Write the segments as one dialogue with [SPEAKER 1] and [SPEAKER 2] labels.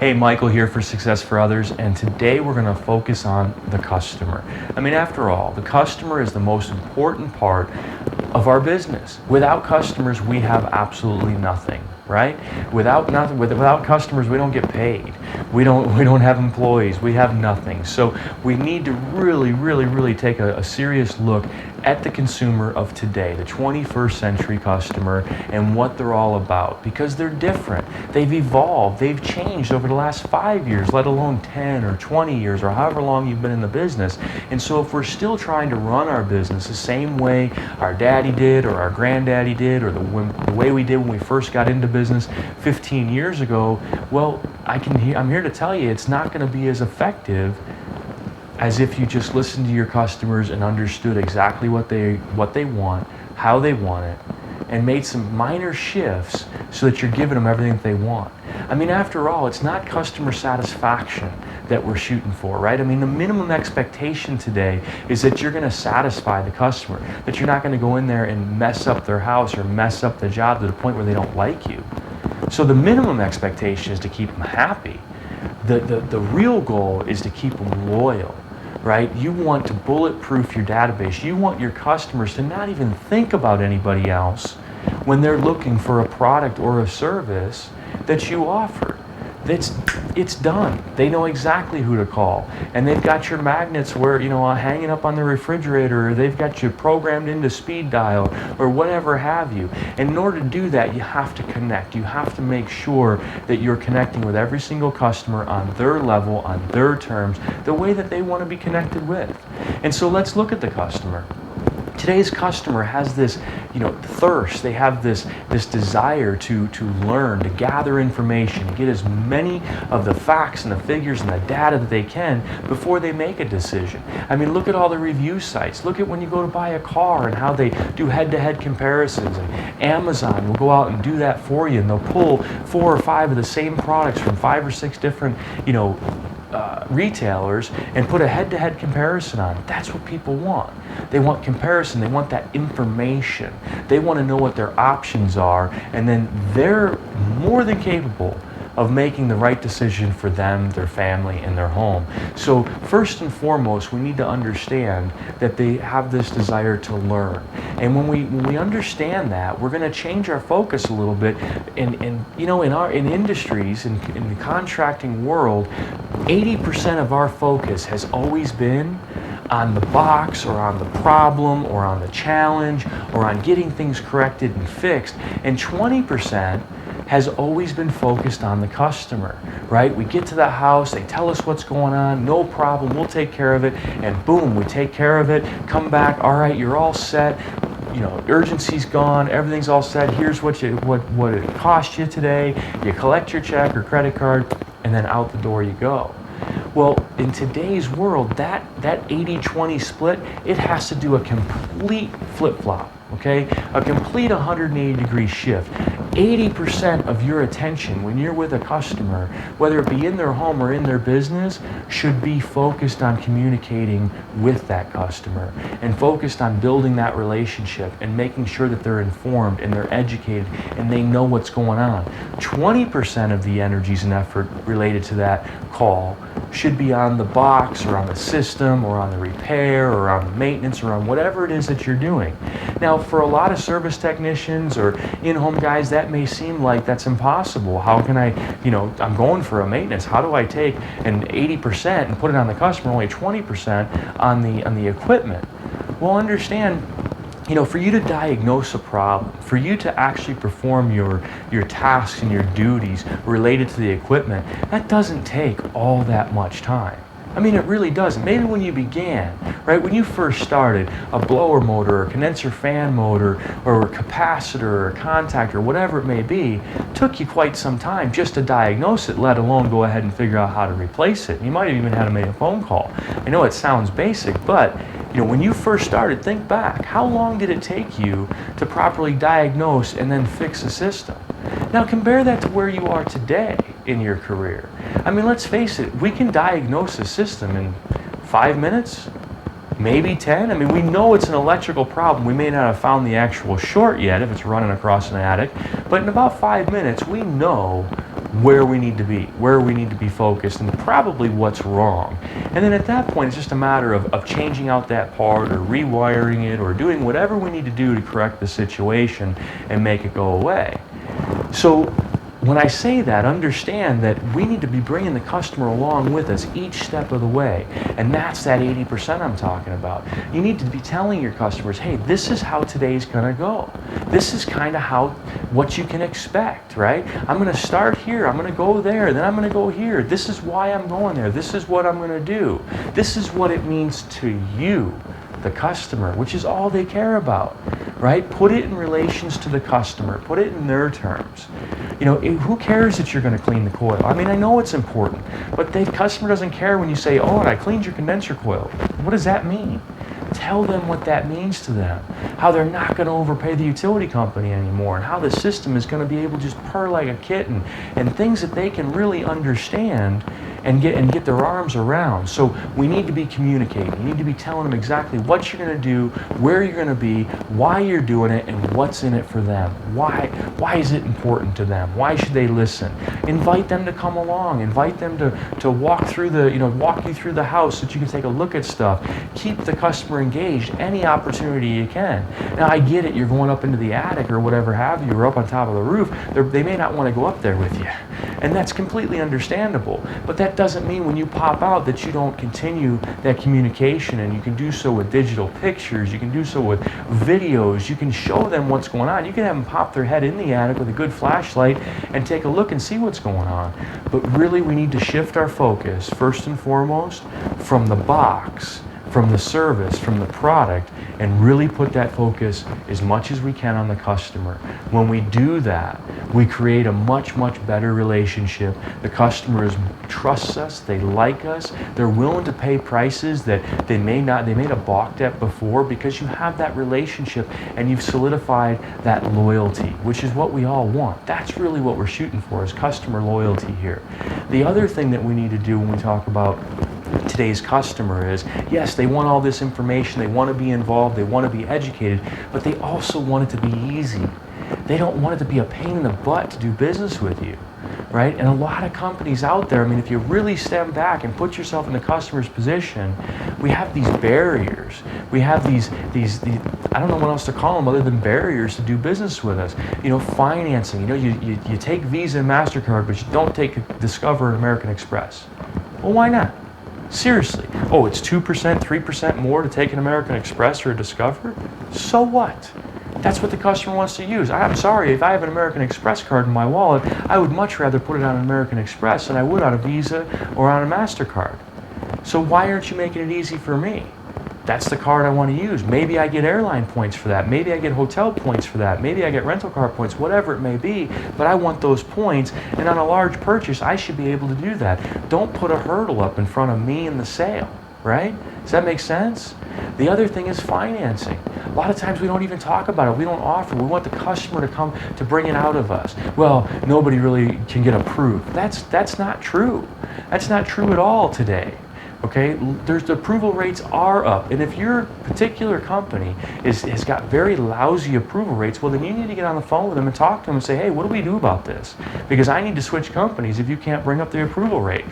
[SPEAKER 1] Hey, Michael here for Success for Others, and today we're going to focus on the customer. I mean, after all, the customer is the most important part of our business. Without customers, we have absolutely nothing, right? Without customers, we don't get paid. We don't have employees. We have nothing. So we need to really take a serious look at the consumer of today, the 21st century customer, and what they're all about, because they're different. They've evolved, they've changed over the last 5 years, let alone 10 or 20 years, or however long you've been in the business. And so if we're still trying to run our business the same way our daddy did, or our granddaddy did, or the way we did when we first got into business 15 years ago, well, I'm here to tell you it's not going to be as effective as if you just listened to your customers and understood exactly what they want, how they want it, and made some minor shifts so that you're giving them everything that they want. I mean, after all, it's not customer satisfaction that we're shooting for, right? I mean, the minimum expectation today is that you're going to satisfy the customer, that you're not going to go in there and mess up their house or mess up the job to the point where they don't like you. So the minimum expectation is to keep them happy. The real goal is to keep them loyal. Right? You want to bulletproof your database. You want your customers to not even think about anybody else when they're looking for a product or a service that you offer. It's done. They know exactly who to call, and they've got your magnets where hanging up on the refrigerator, or they've got you programmed into speed dial or whatever have you. And in order to do that, you have to connect. You have to make sure that you're connecting with every single customer on their level, on their terms, the way that they want to be connected with. And so let's look at the customer. Today's customer has this, thirst. They have this desire to learn, to gather information, to get as many of the facts and the figures and the data that they can before they make a decision. I mean, look at all the review sites. Look at when you go to buy a car and how they do head-to-head comparisons. And Amazon will go out and do that for you, and they'll pull 4 or 5 of the same products from 5 or 6 different, retailers and put a head-to-head comparison on. That's what people want. They want comparison. They want that information. They want to know what their options are, and then they're more than capable of making the right decision for them, their family, and their home. So first and foremost, we need to understand that they have this desire to learn. And when we understand that, we're going to change our focus a little bit. In industries, in the contracting world, 80% of our focus has always been on the box, or on the problem, or on the challenge, or on getting things corrected and fixed. And 20% has always been focused on the customer, right? We get to the house, they tell us what's going on, no problem, we'll take care of it, and boom, we take care of it, come back, all right, you're all set, urgency's gone, everything's all set, here's what it cost you today, you collect your check or credit card, and then out the door you go. Well, in today's world, that 80-20 split, it has to do a complete flip-flop, okay? A complete 180-degree shift. 80% of your attention when you're with a customer, whether it be in their home or in their business, should be focused on communicating with that customer and focused on building that relationship and making sure that they're informed and they're educated and they know what's going on. 20% of the energies and effort related to that call should be on the box, or on the system, or on the repair, or on the maintenance, or on whatever it is that you're doing. Now, for a lot of service technicians or in-home guys, that may seem like that's impossible. How can I'm going for a maintenance. How do I take an 80% and put it on the customer, only 20% on the equipment? Well, understand, for you to diagnose a problem, for you to actually perform your tasks and your duties related to the equipment, that doesn't take all that much time. I mean, it really doesn't. Maybe when you began, right, when you first started, a blower motor, or condenser fan motor, or a capacitor, or a contactor, whatever it may be, took you quite some time just to diagnose it, let alone go ahead and figure out how to replace it. You might have even had to make a phone call. I know it sounds basic, but when you first started, think back. How long did it take you to properly diagnose and then fix a system? Now compare that to where you are today in your career. I mean, let's face it, we can diagnose a system in 5 minutes, maybe 10. I mean, we know it's an electrical problem. We may not have found the actual short yet if it's running across an attic, but in about 5 minutes, we know where we need to be focused, and probably what's wrong. And then at that point, it's just a matter of changing out that part or rewiring it or doing whatever we need to do to correct the situation and make it go away. So when I say that, understand that we need to be bringing the customer along with us each step of the way. And that's that 80% I'm talking about. You need to be telling your customers, hey, this is how today's gonna go. This is kind of what you can expect, right? I'm gonna start here, I'm gonna go there, then I'm gonna go here. This is why I'm going there. This is what I'm gonna do. This is what it means to you, the customer, which is all they care about, right? Put it in relations to the customer. Put it in their terms. You know, who cares that you're going to clean the coil? I mean, I know it's important, but the customer doesn't care when you say, oh, and I cleaned your condenser coil. What does that mean? Tell them what that means to them, how they're not going to overpay the utility company anymore, and how the system is going to be able to just purr like a kitten, and things that they can really understand and get their arms around. So we need to be communicating. You need to be telling them exactly what you're going to do, where you're going to be, why you're doing it, and what's in it for them. Why is it important to them? Why should they listen? Invite them to come along. Invite them to walk you through the house so that you can take a look at stuff. Keep the customer engaged any opportunity you can. Now I get it, you're going up into the attic or whatever have you, or up on top of the roof. They may not want to go up there with you. And that's completely understandable. But that doesn't mean when you pop out that you don't continue that communication, and you can do so with digital pictures, you can do so with videos, you can show them what's going on. You can have them pop their head in the attic with a good flashlight and take a look and see what's going on. But really we need to shift our focus, first and foremost, from the box, from the service, from the product, and really put that focus as much as we can on the customer. When we do that, we create a much, much better relationship. The customers trust us, they like us, they're willing to pay prices that they may have balked at before, because you have that relationship and you've solidified that loyalty, which is what we all want. That's really what we're shooting for, is customer loyalty here. The other thing that we need to do when we talk about today's customer is, yes, they want all this information, they want to be involved, they want to be educated, but they also want it to be easy. They don't want it to be a pain in the butt to do business with you, right? And a lot of companies out there, I mean, if you really step back and put yourself in the customer's position, we have these barriers. We have these I don't know what else to call them other than barriers to do business with us. You know, financing. You know, you take Visa and MasterCard, but you don't take Discover and American Express. Well, why not? Seriously. Oh, it's 2%, 3% more to take an American Express or a Discover? So what? That's what the customer wants to use. I'm sorry, if I have an American Express card in my wallet, I would much rather put it on an American Express than I would on a Visa or on a MasterCard. So why aren't you making it easy for me? That's the card I want to use. Maybe I get airline points for that. Maybe I get hotel points for that. Maybe I get rental car points, whatever it may be, but I want those points, and on a large purchase, I should be able to do that. Don't put a hurdle up in front of me in the sale, right? Does that make sense? The other thing is financing. A lot of times we don't even talk about it. We don't offer. We want the customer to come to bring it out of us. Well, nobody really can get approved. That's not true. That's not true at all today. Okay, the approval rates are up, and if your particular company has got very lousy approval rates, well then you need to get on the phone with them and talk to them and say, hey, what do we do about this? Because I need to switch companies if you can't bring up the approval rate.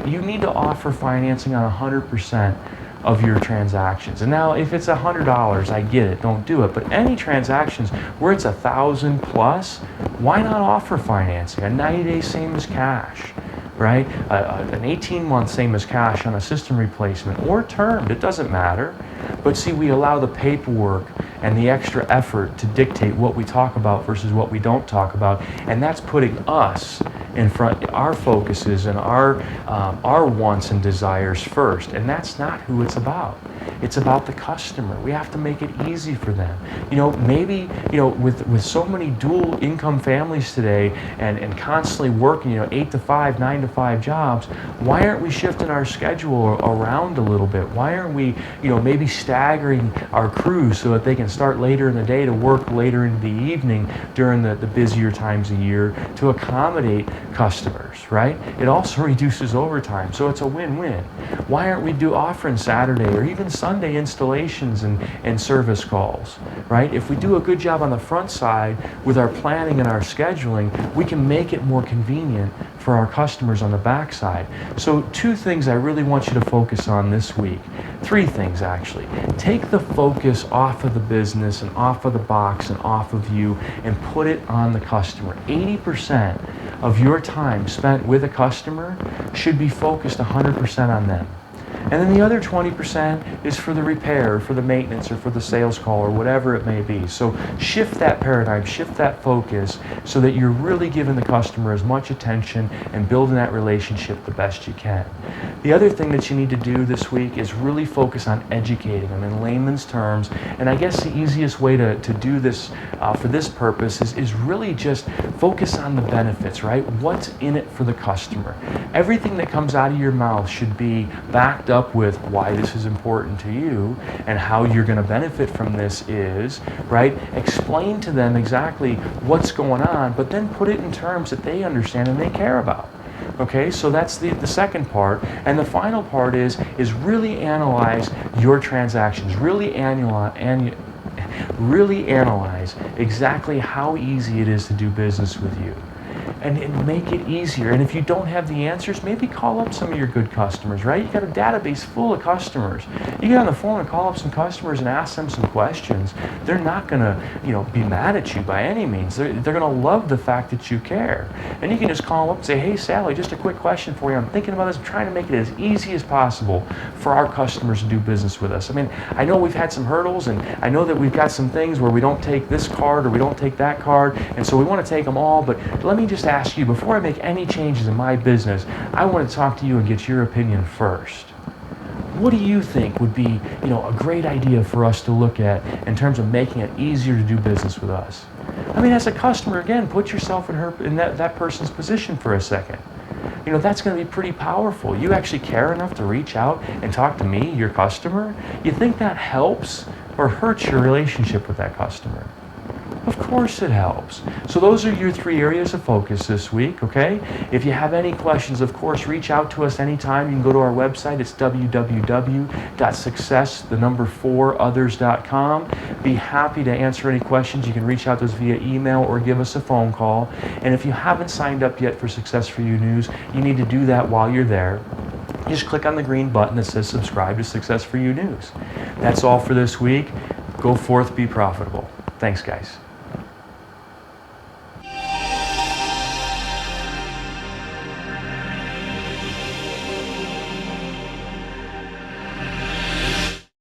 [SPEAKER 1] You need to offer financing on 100% of your transactions. And now if it's $100, I get it, don't do it. But any transactions where it's $1,000 plus, why not offer financing? A 90-day same as cash, right? An 18-month same as cash on a system replacement, or termed, it doesn't matter. But see, we allow the paperwork and the extra effort to dictate what we talk about versus what we don't talk about, and that's putting us in front, our focuses and our wants and desires first, and that's not who it's about. It's about the customer. We have to make it easy for them. You know, maybe, you know, with so many dual income families today and constantly working, you know, 8 to 5, 9 to 5 jobs, why aren't we shifting our schedule around a little bit? Why aren't we, you know, maybe staggering our crews so that they can start later in the day to work later in the evening during the busier times of year to accommodate customers, right? It also reduces overtime, so it's a win-win. Why aren't we offering Saturday or even Sunday installations and service calls, right? If we do a good job on the front side with our planning and our scheduling, we can make it more convenient for our customers on the back side. So 2 things I really want you to focus on this week. 3 things actually. Take the focus off of the business and off of the box and off of you and put it on the customer. 80% of your time spent with a customer should be focused 100% on them. And then the other 20% is for the repair, for the maintenance, or for the sales call, or whatever it may be. So shift that paradigm, shift that focus, so that you're really giving the customer as much attention and building that relationship the best you can. The other thing that you need to do this week is really focus on educating them in layman's terms. And I guess the easiest way to do this for this purpose is really just focus on the benefits, right? What's in it for the customer? Everything that comes out of your mouth should be backed up with why this is important to you and how you're going to benefit from this is, right? Explain to them exactly what's going on, but then put it in terms that they understand and they care about. Okay, so that's the second part. And the final part is really analyze your transactions. Really analyze exactly how easy it is to do business with you. And make it easier. And if you don't have the answers, maybe call up some of your good customers, right? You got a database full of customers. You get on the phone and call up some customers and ask them some questions. They're not gonna, be mad at you by any means. They're gonna love the fact that you care. And you can just call them up and say, hey Sally, just a quick question for you. I'm thinking about this. I'm trying to make it as easy as possible for our customers to do business with us. I mean, I know we've had some hurdles, and I know that we've got some things where we don't take this card or we don't take that card, and so we want to take them all, but let me just ask you, before I make any changes in my business, I want to talk to you and get your opinion first. What do you think would be, a great idea for us to look at in terms of making it easier to do business with us? I mean, as a customer, again, put yourself in that person's position for a second. That's going to be pretty powerful. You actually care enough to reach out and talk to me, your customer? You think that helps or hurts your relationship with that customer? Of course it helps. So those are your 3 areas of focus this week, okay? If you have any questions, of course, reach out to us anytime. You can go to our website. It's www.success4others.com. Be happy to answer any questions. You can reach out to us via email or give us a phone call. And if you haven't signed up yet for Success For You News, you need to do that while you're there. Just click on the green button that says subscribe to Success For You News. That's all for this week. Go forth, be profitable. Thanks, guys.